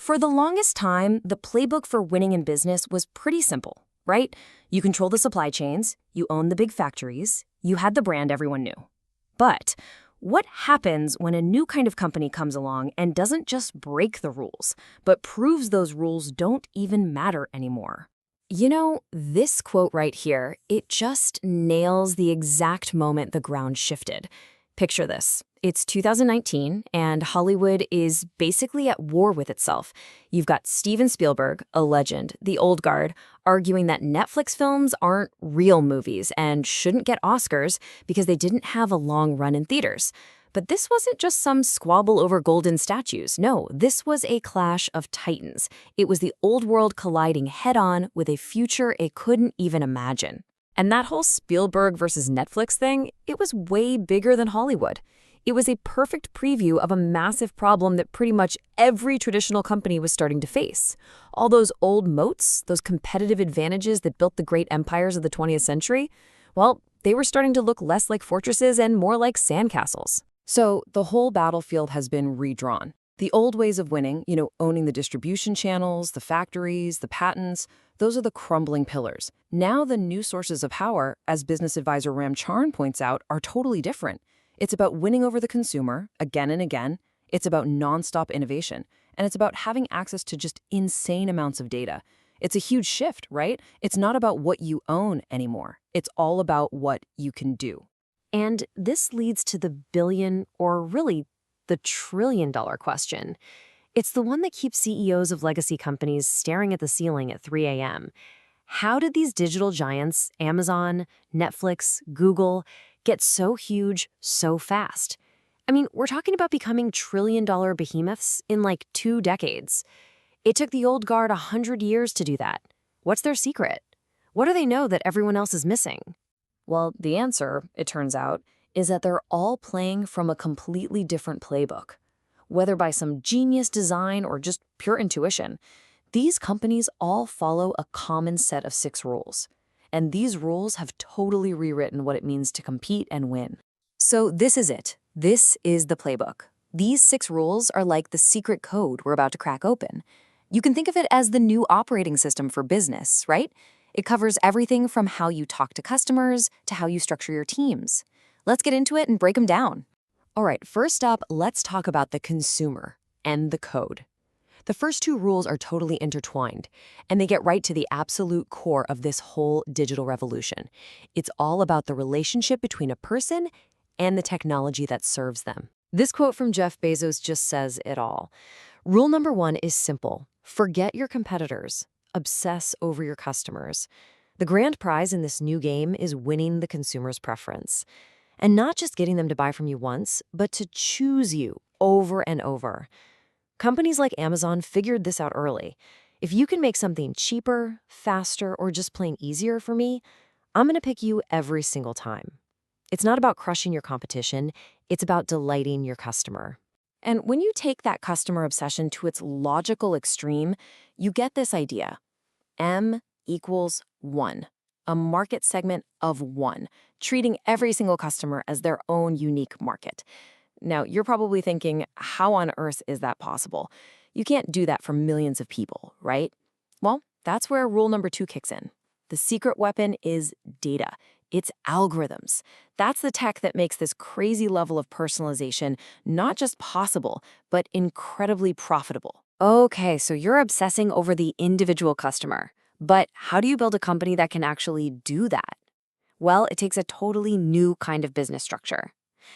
For the longest time, the playbook for winning in business was pretty simple, right? You control the supply chains, you own the big factories, you had the brand everyone knew. But what happens when a new kind of company comes along and doesn't just break the rules, but proves those rules don't even matter anymore? You know, this quote right here, it just nails the exact moment the ground shifted. Picture this. It's 2019, and Hollywood is basically at war with itself. You've got Steven Spielberg, a legend, the old guard, arguing that Netflix films aren't real movies and shouldn't get Oscars because they didn't have a long run in theaters. But this wasn't just some squabble over golden statues. No, this was a clash of titans. It was the old world colliding head-on with a future it couldn't even imagine. And that whole Spielberg versus Netflix thing, it was way bigger than Hollywood. It was a perfect preview of a massive problem that pretty much every traditional company was starting to face. All those old moats, those competitive advantages that built the great empires of the 20th century, well, they were starting to look less like fortresses and more like sandcastles. So the whole battlefield has been redrawn. The old ways of winning, owning the distribution channels, the factories, the patents, those are the crumbling pillars. Now the new sources of power, as business advisor Ram Charan points out, are totally different. It's about winning over the consumer, again and again. It's about nonstop innovation. And it's about having access to just insane amounts of data. It's a huge shift, right? It's not about what you own anymore. It's all about what you can do. And this leads to the billion, or really the trillion-dollar question. It's the one that keeps CEOs of legacy companies staring at the ceiling at 3 a.m. How did these digital giants, Amazon, Netflix, Google, get so huge so fast? I mean, we're talking about becoming trillion-dollar behemoths in like 2 decades. It took the old guard 100 years to do that. What's their secret? What do they know that everyone else is missing? Well, the answer, it turns out, is that they're all playing from a completely different playbook. Whether by some genius design or just pure intuition, these companies all follow a common set of 6 rules. And these rules have totally rewritten what it means to compete and win. So this is it. This is the playbook. These 6 rules are like the secret code we're about to crack open. You can think of it as the new operating system for business, right? It covers everything from how you talk to customers to how you structure your teams. Let's get into it and break them down. All right, first up, let's talk about the consumer and the code. The first 2 rules are totally intertwined, and they get right to the absolute core of this whole digital revolution. It's all about the relationship between a person and the technology that serves them. This quote from Jeff Bezos just says it all. Rule number 1 is simple. Forget your competitors. Obsess over your customers. The grand prize in this new game is winning the consumer's preference. And not just getting them to buy from you once, but to choose you over and over. Companies like Amazon figured this out early. If you can make something cheaper, faster, or just plain easier for me, I'm going to pick you every single time. It's not about crushing your competition, it's about delighting your customer. And when you take that customer obsession to its logical extreme, you get this idea. M equals 1. A market segment of 1, treating every single customer as their own unique market. Now, you're probably thinking, how on earth is that possible? You can't do that for millions of people, right? Well, that's where rule number 2 kicks in. The secret weapon is data. It's algorithms. That's the tech that makes this crazy level of personalization not just possible, but incredibly profitable. Okay, so you're obsessing over the individual customer. But how do you build a company that can actually do that? Well, it takes a totally new kind of business structure.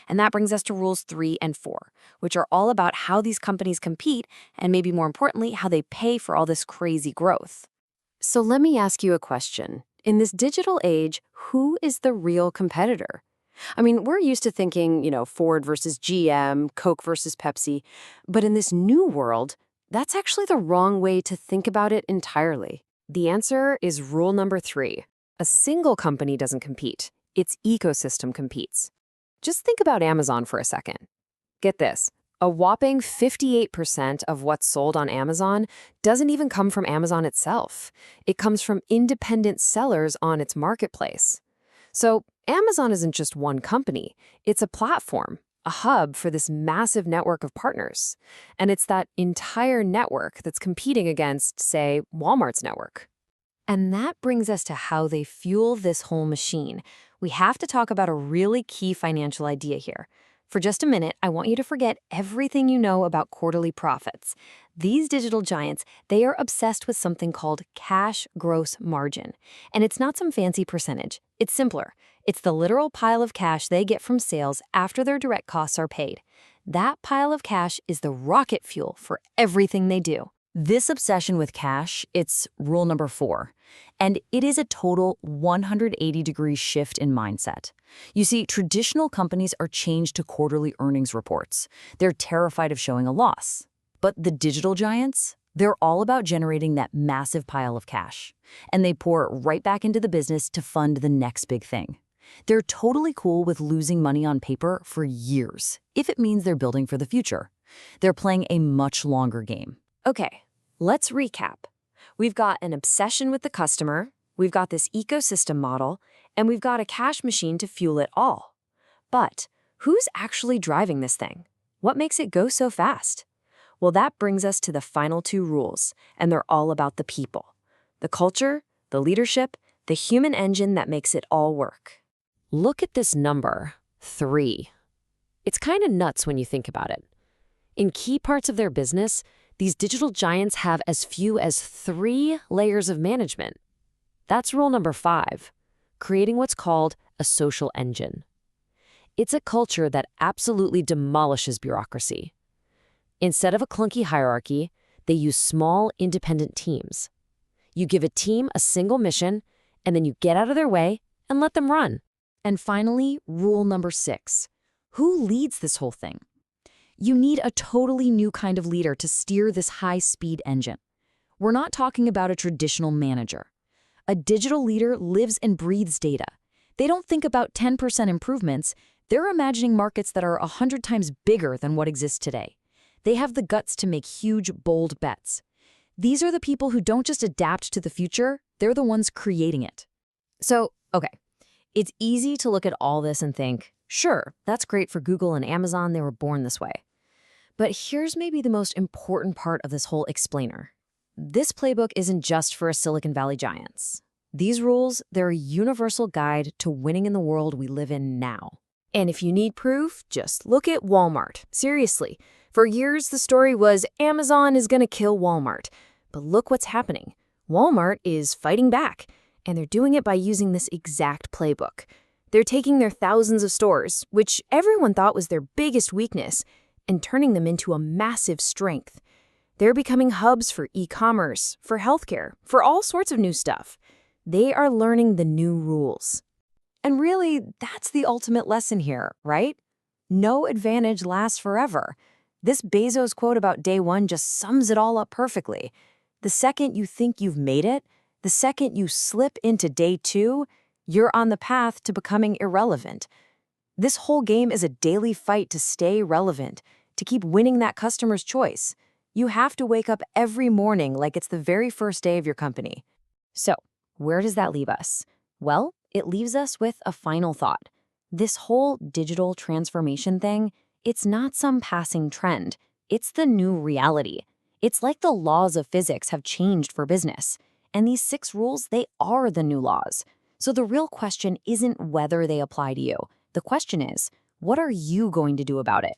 And that brings us to rules 3 and 4, which are all about how these companies compete and maybe more importantly, how they pay for all this crazy growth. So let me ask you a question. In this digital age, who is the real competitor? I mean, we're used to thinking, Ford versus GM, Coke versus Pepsi. But in this new world, that's actually the wrong way to think about it entirely. The answer is rule number 3. A single company doesn't compete. Its ecosystem competes. Just think about Amazon for a second. Get this. A whopping 58% of what's sold on Amazon doesn't even come from Amazon itself. It comes from independent sellers on its marketplace. So Amazon isn't just one company. It's a platform, a hub for this massive network of partners. And it's that entire network that's competing against, say, Walmart's network. And that brings us to how they fuel this whole machine. We have to talk about a really key financial idea here. For just a minute, I want you to forget everything you know about quarterly profits. These digital giants, they are obsessed with something called cash gross margin. And it's not some fancy percentage. It's simpler. It's the literal pile of cash they get from sales after their direct costs are paid. That pile of cash is the rocket fuel for everything they do. This obsession with cash, it's rule number 4. And it is a total 180-degree shift in mindset. You see, traditional companies are chained to quarterly earnings reports. They're terrified of showing a loss. But the digital giants, they're all about generating that massive pile of cash. And they pour it right back into the business to fund the next big thing. They're totally cool with losing money on paper for years, if it means they're building for the future. They're playing a much longer game. Okay, let's recap. We've got an obsession with the customer, we've got this ecosystem model, and we've got a cash machine to fuel it all. But who's actually driving this thing? What makes it go so fast? Well, that brings us to the final 2 rules, and they're all about the people. The culture, the leadership, the human engine that makes it all work. Look at this number, 3. It's kind of nuts when you think about it. In key parts of their business, these digital giants have as few as 3 layers of management. That's rule number 5, creating what's called a social engine. It's a culture that absolutely demolishes bureaucracy. Instead of a clunky hierarchy, they use small, independent teams. You give a team a single mission, and then you get out of their way and let them run. And finally, rule number 6. Who leads this whole thing? You need a totally new kind of leader to steer this high-speed engine. We're not talking about a traditional manager. A digital leader lives and breathes data. They don't think about 10% improvements. They're imagining markets that are 100 times bigger than what exists today. They have the guts to make huge, bold bets. These are the people who don't just adapt to the future, they're the ones creating it. So, okay, it's easy to look at all this and think, sure, that's great for Google and Amazon, they were born this way. But here's maybe the most important part of this whole explainer. This playbook isn't just for Silicon Valley giants. These rules, they're a universal guide to winning in the world we live in now. And if you need proof, just look at Walmart. Seriously, for years the story was Amazon is going to kill Walmart. But look what's happening. Walmart is fighting back, and they're doing it by using this exact playbook. They're taking their thousands of stores, which everyone thought was their biggest weakness, and turning them into a massive strength. They're becoming hubs for e-commerce, for healthcare, for all sorts of new stuff. They are learning the new rules. And really, that's the ultimate lesson here, right? No advantage lasts forever. This Bezos quote about day 1 just sums it all up perfectly. The second you think you've made it, the second you slip into day 2, you're on the path to becoming irrelevant. This whole game is a daily fight to stay relevant, to keep winning that customer's choice. You have to wake up every morning like it's the very first day of your company. So, where does that leave us? Well, it leaves us with a final thought. This whole digital transformation thing, it's not some passing trend. It's the new reality. It's like the laws of physics have changed for business. And these 6 rules, they are the new laws. So the real question isn't whether they apply to you. The question is, what are you going to do about it?